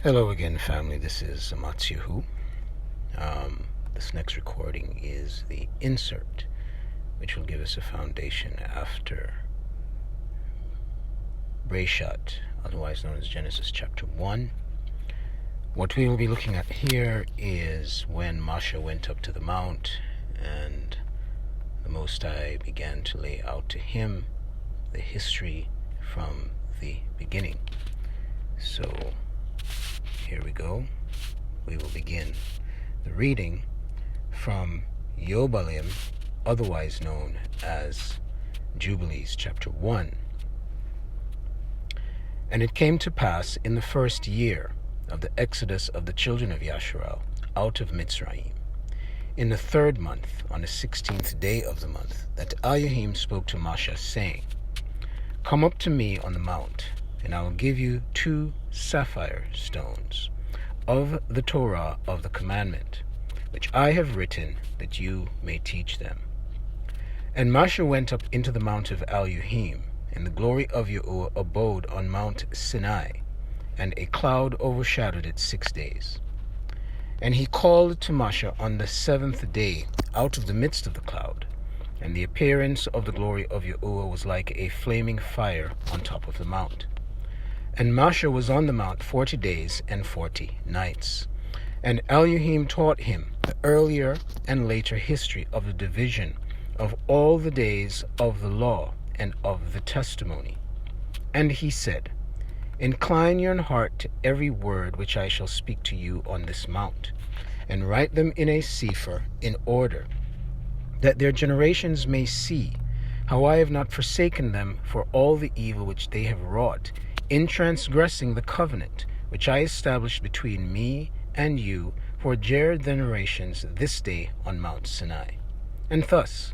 Hello again, family. This is Amatsuhu. This next recording is the insert, which will give us a foundation after Brayshot, otherwise known as Genesis chapter 1. What we will be looking at here is when Moshe went up to the mount and the Most High began to lay out to him the history from the beginning. So here we go. We will begin the reading from Yobalim, otherwise known as Jubilees, chapter 1. And it came to pass in the first year of the exodus of the children of Yasharal out of Mitzrayim, in the 3rd month, on the 16th day of the month, that Elohim spoke to Moshe, saying, Come up to me on the mount, and I will give you 2 sapphire stones of the Torah of the commandment, which I have written, that you may teach them. And Moshe went up into the mount of Elohim, and the glory of Yahuwah abode on Mount Sinai, and a cloud overshadowed it 6 days. And he called to Moshe on the 7th day out of the midst of the cloud, and the appearance of the glory of Yahuwah was like a flaming fire on top of the mount. And Moshe was on the mount 40 days and 40 nights. And Elohim taught him the earlier and later history of the division of all the days of the law and of the testimony. And he said, Incline your heart to every word which I shall speak to you on this mount, and write them in a sefer, in order that their generations may see how I have not forsaken them for all the evil which they have wrought, in transgressing the covenant which I established between me and you for generations this day on Mount Sinai. And thus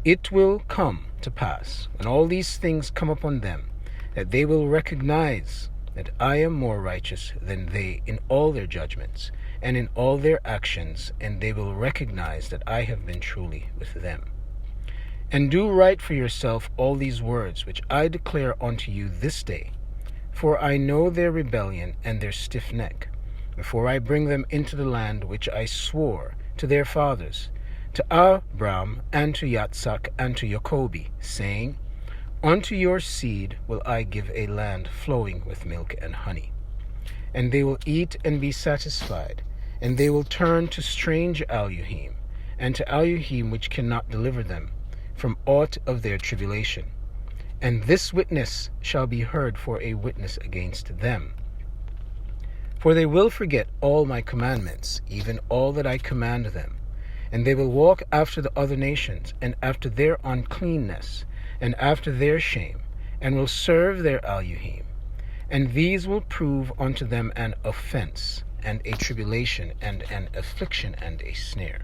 it will come to pass, when all these things come upon them, that they will recognize that I am more righteous than they in all their judgments and in all their actions, and they will recognize that I have been truly with them. And do write for yourself all these words which I declare unto you this day, for I know their rebellion and their stiff neck, before I bring them into the land which I swore to their fathers, to Abraham and to Yitzchak and to Jacob, saying, Unto your seed will I give a land flowing with milk and honey. And they will eat and be satisfied, and they will turn to strange Elohim, and to Elohim which cannot deliver them from aught of their tribulation. And this witness shall be heard for a witness against them. For they will forget all my commandments, even all that I command them. And they will walk after the other nations, and after their uncleanness, and after their shame, and will serve their Elohim. And these will prove unto them an offense, and a tribulation, and an affliction, and a snare.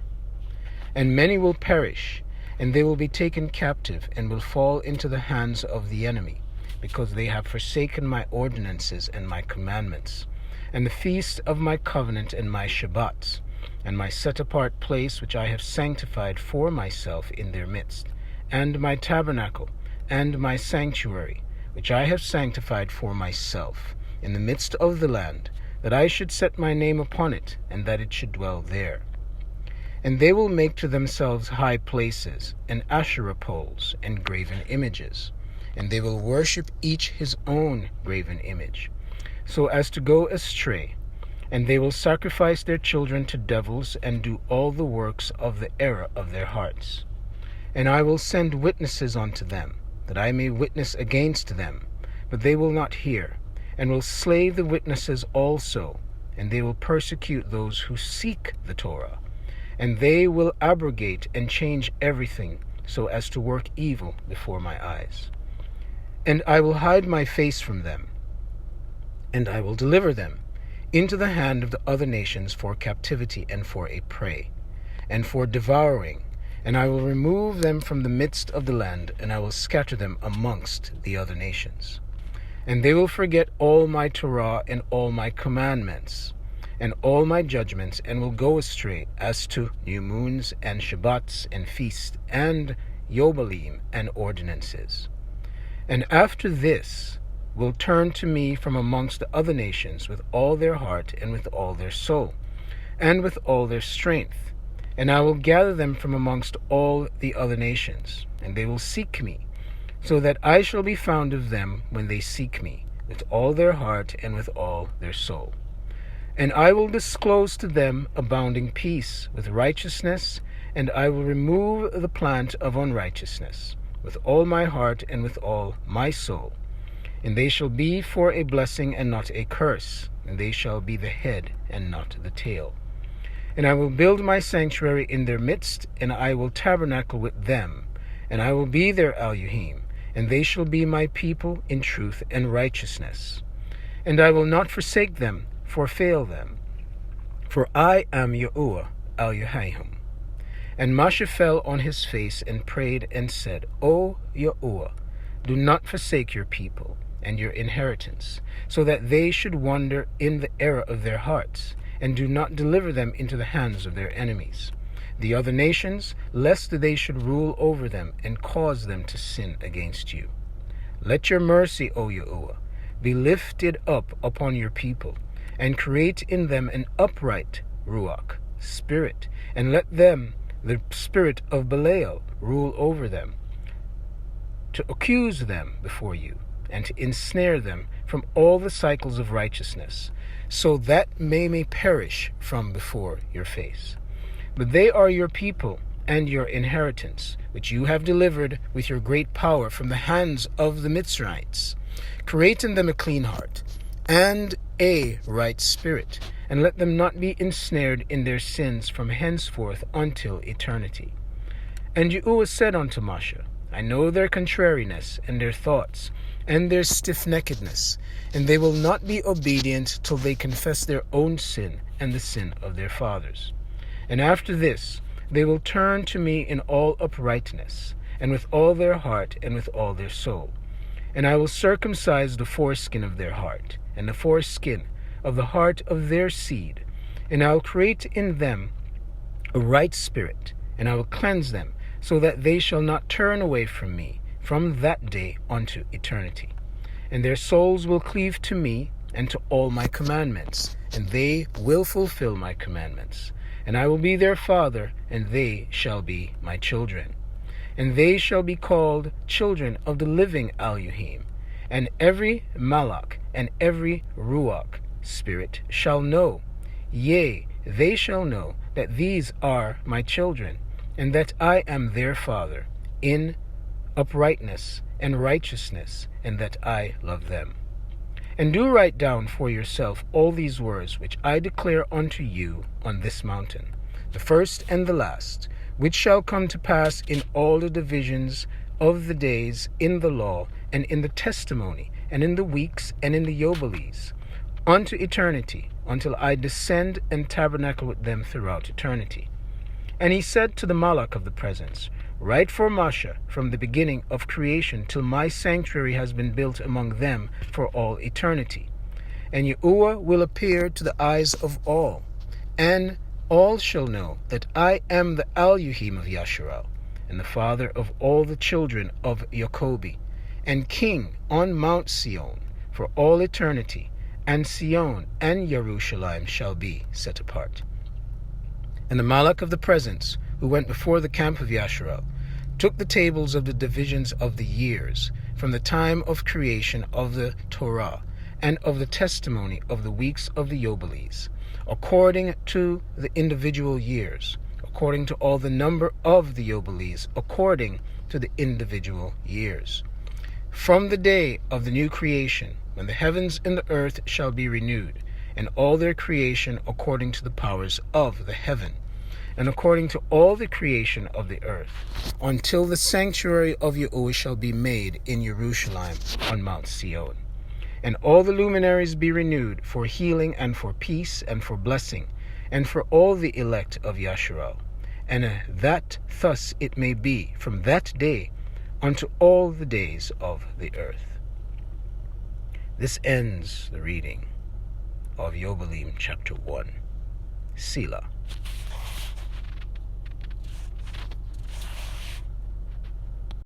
And many will perish, and they will be taken captive, and will fall into the hands of the enemy, because they have forsaken my ordinances and my commandments, and the feast of my covenant and my Shabbats, and my set-apart place which I have sanctified for myself in their midst, and my tabernacle, and my sanctuary, which I have sanctified for myself, in the midst of the land, that I should set my name upon it, and that it should dwell there. And they will make to themselves high places, and Asherah poles, and graven images, and they will worship each his own graven image, so as to go astray. And they will sacrifice their children to devils, and do all the works of the error of their hearts. And I will send witnesses unto them, that I may witness against them, but they will not hear, and will slay the witnesses also, and they will persecute those who seek the Torah. And they will abrogate and change everything, so as to work evil before my eyes. And I will hide my face from them, and I will deliver them into the hand of the other nations for captivity, and for a prey, and for devouring. And I will remove them from the midst of the land, and I will scatter them amongst the other nations. And they will forget all my Torah and all my commandments, and all my judgments, and will go astray as to new moons and Shabbats and feasts and Yobalim and ordinances. And after this will turn to me from amongst the other nations with all their heart and with all their soul, and with all their strength. And I will gather them from amongst all the other nations, and they will seek me, so that I shall be found of them when they seek me, with all their heart and with all their soul. And I will disclose to them abounding peace with righteousness, and I will remove the plant of unrighteousness, with all my heart and with all my soul. And they shall be for a blessing and not a curse, and they shall be the head and not the tail. And I will build my sanctuary in their midst, and I will tabernacle with them, and I will be their Elohim, and they shall be my people in truth and righteousness. And I will not forsake them, or fail them, for I am Yahuwah Elohim. And Moshe fell on his face and prayed and said, O Yahuwah, do not forsake your people and your inheritance, so that they should wander in the error of their hearts, and do not deliver them into the hands of their enemies, the other nations, lest they should rule over them and cause them to sin against you. Let your mercy, O Yahuwah, be lifted up upon your people, and create in them an upright ruach spirit, and let them, the spirit of Belial, rule over them, to accuse them before you, and to ensnare them from all the cycles of righteousness, so that they may perish from before your face. But they are your people and your inheritance, which you have delivered with your great power from the hands of the Mitzrayites. Create in them a clean heart and a right spirit, and let them not be ensnared in their sins from henceforth until eternity. And Yahuwah said unto Moshe, I know their contrariness and their thoughts, and their stiff-neckedness, and they will not be obedient till they confess their own sin and the sin of their fathers. And after this they will turn to me in all uprightness, and with all their heart and with all their soul. And I will circumcise the foreskin of their heart, and the foreskin of the heart of their seed, and I will create in them a right spirit, and I will cleanse them, so that they shall not turn away from me from that day unto eternity. And their souls will cleave to me and to all my commandments, and they will fulfill my commandments. And I will be their father, and they shall be my children. And they shall be called children of the living Elohim. And every Malach and every Ruach spirit shall know, yea, they shall know that these are my children, and that I am their father, in uprightness and righteousness, and that I love them. And do write down for yourself all these words which I declare unto you on this mountain, the first and the last, which shall come to pass in all the divisions of the days, in the law, and in the testimony, and in the weeks, and in the Yobalis, unto eternity, until I descend and tabernacle with them throughout eternity. And he said to the Malach of the presence, Write for Moshe from the beginning of creation till my sanctuary has been built among them for all eternity. And Yahuwah will appear to the eyes of all, and all shall know that I am the Elohim of Yasharal, and the father of all the children of Jacobi, and king on Mount Sion for all eternity, and Sion and Jerusalem shall be set apart. And the Malach of the presence, who went before the camp of Yasharal, took the tables of the divisions of the years, from the time of creation of the Torah, and of the testimony of the weeks of the Jubilees, according to the individual years, according to all the number of the Jubilees, according to the individual years. From the day of the new creation, when the heavens and the earth shall be renewed, and all their creation according to the powers of the heaven, and according to all the creation of the earth, until the sanctuary of Yahuwah shall be made in Jerusalem on Mount Sion. And all the luminaries be renewed for healing and for peace and for blessing, and for all the elect of Yasharal. And that thus it may be from that day unto all the days of the earth. This ends the reading of Yobalim chapter 1. Selah.